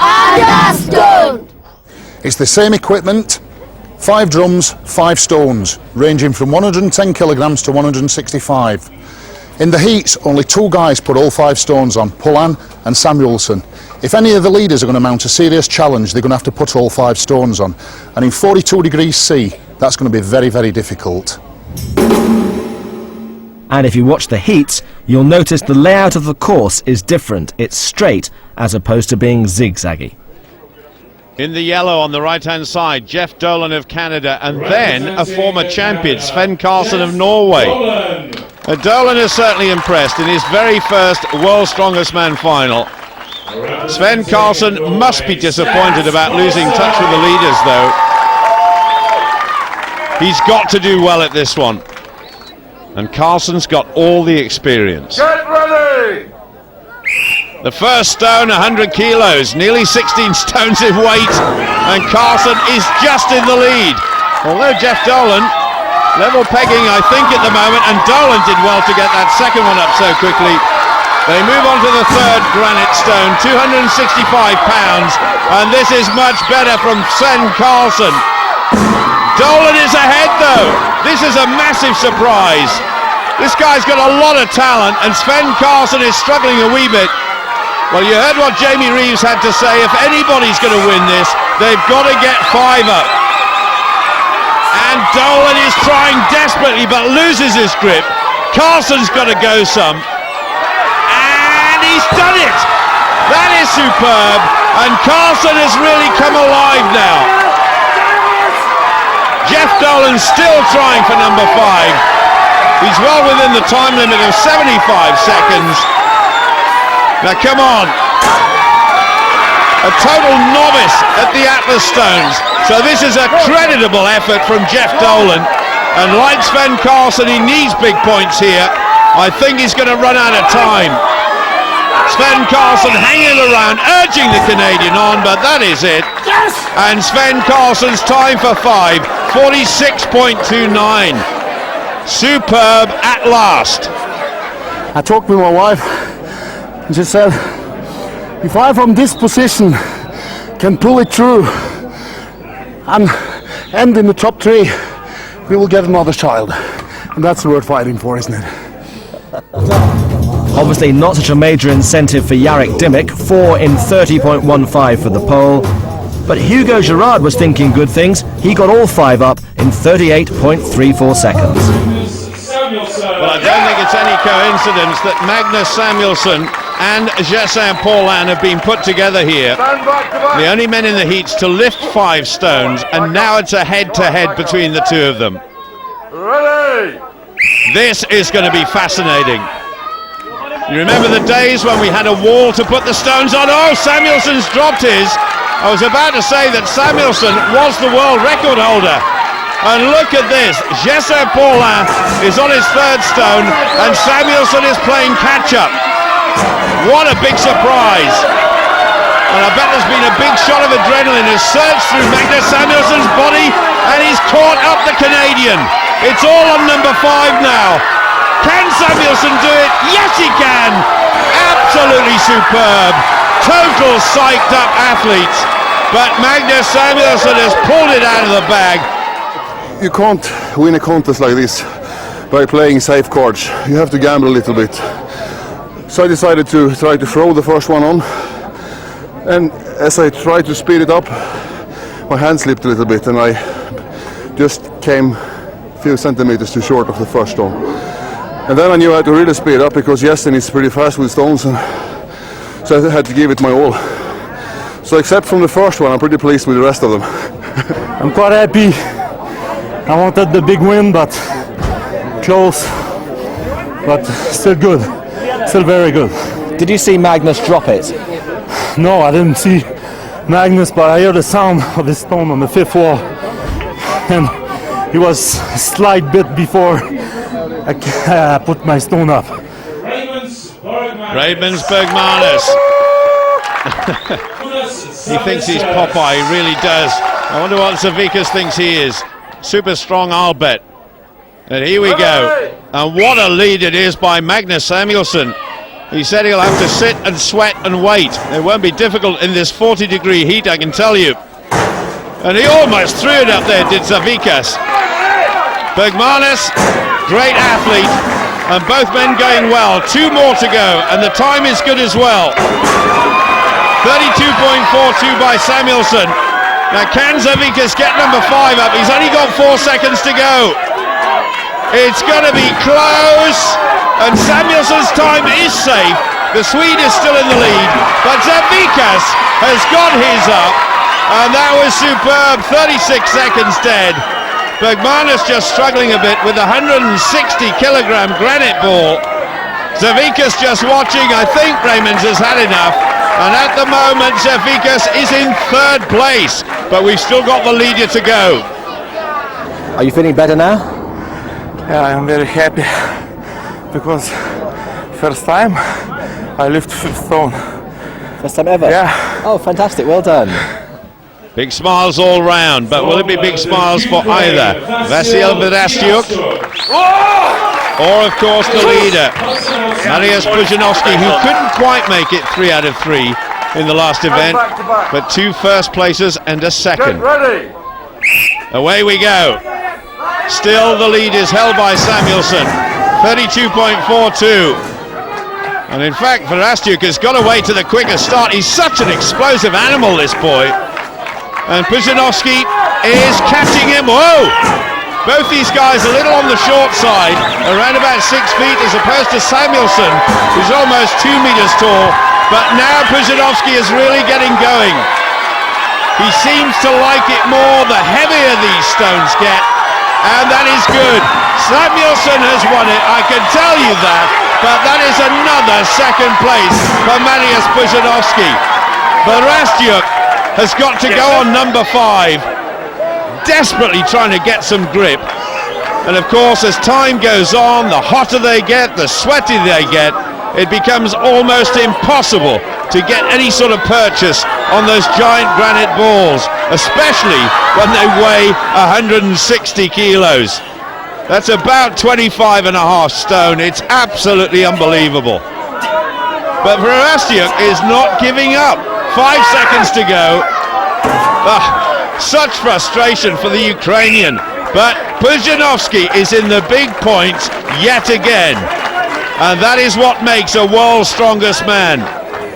Understood! It's the same equipment, 5 drums, 5 stones, ranging from 110 kilograms to 165. In the heats, only 2 guys put all 5 stones on, Pullan and Samuelsson. If any of the leaders are going to mount a serious challenge, they're going to have to put all 5 stones on. And in 42 degrees C, that's going to be very, very difficult. And if you watch the heats, you'll notice the layout of the course is different. It's straight as opposed to being zigzaggy. In the yellow on the right-hand side, Jeff Dolan of Canada, and then a former champion, Sven Karlsson of Norway. Dolan has certainly impressed in his very first World's Strongest Man final. Sven Karlsson must be disappointed about losing touch with the leaders, though. He's got to do well at this one. And Karlsson's got all the experience. Get ready! The first stone, 100 kilos, nearly 16 stones in weight, and Karlsson is just in the lead. Although Jeff Dolan, level pegging I think at the moment, and Dolan did well to get that second one up so quickly. They move on to the third granite stone, 265 pounds, and this is much better from Sven Karlsson. Dolan is ahead though. This is a massive surprise. This guy's got a lot of talent, and Sven Karlsson is struggling a wee bit. Well, you heard what Jamie Reeves had to say. If anybody's going to win this, they've got to get 5 up. And Dolan is trying desperately, but loses his grip. Karlsson's got to go some. And he's done it! That is superb. And Karlsson has really come alive now. Jeff Dolan's still trying for number 5. He's well within the time limit of 75 seconds. Now come on. A total novice at the Atlas Stones. So this is a creditable effort from Jeff Dolan. And like Sven Karlsson, he needs big points here. I think he's going to run out of time. Sven Karlsson hanging around, urging the Canadian on, but that is it. Yes! And Sven Karlsson's time for 5, 46.29. Superb at last. I talked with my wife, and she said, if I from this position can pull it through and end in the top 3, we will get another child. And that's worth fighting for, isn't it? Obviously not such a major incentive for Jarek Dimmick, 4 in 30.15 for the pole. But Hugo Girard was thinking good things. He got all 5 up in 38.34 seconds. Well, I don't think it's any coincidence that Magnus Samuelsson and Jessin Pullan have been put together here. The only men in the heats to lift 5 stones, and now it's a head-to-head between the 2 of them. Ready! This is going to be fascinating. You remember the days when we had a wall to put the stones on? Oh, Samuelsson's dropped his. I was about to say that Samuelsson was the world record holder. And look at this, Jessin Pullan is on his 3rd stone and Samuelsson is playing catch-up. What a big surprise. And I bet there's been a big shot of adrenaline has surged through Magnus Samuelsson's body and he's caught up the Canadian. It's all on number 5 now. Can Samuelsson do it? Yes, he can. Absolutely superb. Total psyched up athletes. But Magnus Samuelsson has pulled it out of the bag. You can't win a contest like this by playing safe cards. You have to gamble a little bit. So I decided to try to throw the first one on. And as I tried to speed it up, my hand slipped a little bit and I just came a few centimeters too short of the first stone. And then I knew I had to really speed up because Jessin is pretty fast with stones, and so I had to give it my all. So except from the first one, I'm pretty pleased with the rest of them. I'm quite happy. I wanted the big win, but close, but still good, still very good. Did you see Magnus drop it? No, I didn't see Magnus, but I heard the sound of the stone on the 5th wall, and he was a slight bit before I put my stone up. Ravensberg-Manus. He thinks he's Popeye, he really does. I wonder what Savikas thinks he is. Super strong, I'll bet. And here we go. And what a lead it is by Magnus Samuelsson. He said he'll have to sit and sweat and wait. It won't be difficult in this 40-degree heat, I can tell you. And he almost threw it up there, did Zavikas. Bergmanis, great athlete, and both men going well. 2 more to go, and the time is good as well. 32.42 by Samuelsson. Now can Zavikas get number 5 up? He's only got 4 seconds to go. It's going to be close, and Samuelsson's time is safe. The Swede is still in the lead, but Zavikas has got his up, and that was superb. 36 seconds dead. Bergmanis just struggling a bit with the 160-kilogram granite ball. Zavikas just watching. I think Raymond's has had enough, and at the moment Zavikas is in 3rd place, but we've still got the leader to go. Are you feeling better now? Yeah, I'm very happy because first time I lift 5th stone. First time ever? Yeah. Oh, fantastic. Well done. Big smiles all round, but will it be big smiles for either Vasil Verastyuk or, of course, the leader, Mariusz Pudzianowski, who couldn't quite make it 3 out of 3 in the last event, but 2 first places and a 2nd. Get ready. Away we go. Still the lead is held by Samuelsson, 32.42. And in fact, Verastyuk has got away to the quickest start. He's such an explosive animal, this boy. And Pudzianowski is catching him. Whoa! Both these guys a little on the short side, around about 6 feet, as opposed to Samuelsson, who's almost 2 meters tall. But now Pudzianowski is really getting going. He seems to like it more the heavier these stones get, and that is good. Samuelsson has won it, I can tell you that, but that is another 2nd place for Mariusz Pudzianowski. Verastyuk has got to go on number 5, desperately trying to get some grip. And of course, as time goes on, the hotter they get, the sweatier they get, it becomes almost impossible to get any sort of purchase on those giant granite balls, especially when they weigh 160 kilos. That's about 25.5 stone. It's absolutely unbelievable. But Verastyuk is not giving up. 5 seconds to go. Such frustration for the Ukrainian. But Pudzianowski is in the big points yet again. And that is what makes a world's strongest man.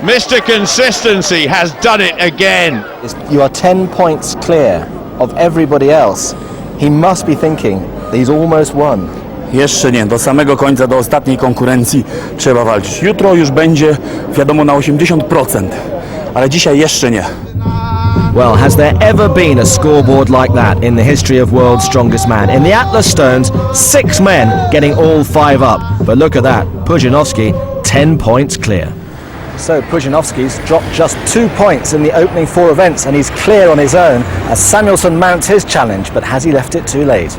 Mr. Consistency has done it again. You are 10 points clear of everybody else. He must be thinking that he's almost won. Jeszcze nie, do samego końca, do ostatniej konkurencji trzeba walczyć. Jutro już będzie, wiadomo, na 80%, ale dzisiaj jeszcze nie. Well, has there ever been a scoreboard like that in the history of World's Strongest Man? In the Atlas Stones, 6 men getting all 5 up. But look at that, Pudzianowski, 10 points clear. So Pudzianowski's dropped just 2 points in the opening 4 events, and he's clear on his own as Samuelsson mounts his challenge. But has he left it too late?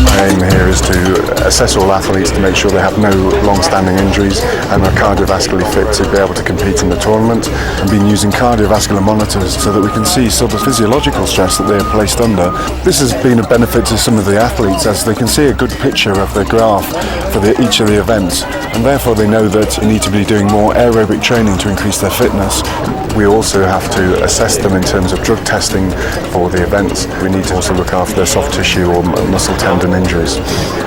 My aim here is to assess all athletes to make sure they have no long-standing injuries and are cardiovascularly fit to be able to compete in the tournament. I've been using cardiovascular monitors so that we can see sort of physiological stress that they are placed under. This has been a benefit to some of the athletes as they can see a good picture of the graph for each of the events, and therefore they know that they need to be doing more aerobic training to increase their fitness. We also have to assess them in terms of drug testing for the events. We need to also look after their soft tissue or muscle tendon injuries.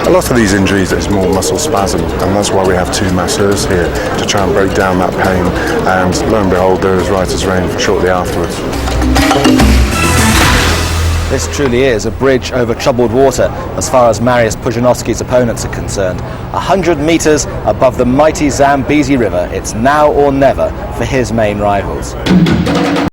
A lot of these injuries is more muscle spasm, and that's why we have 2 masseurs here to try and break down that pain, and lo and behold, they're as right as rain shortly afterwards. This truly is a bridge over troubled water as far as Mariusz Pudzianowski's opponents are concerned. 100 metres above the mighty Zambezi River, it's now or never for his main rivals.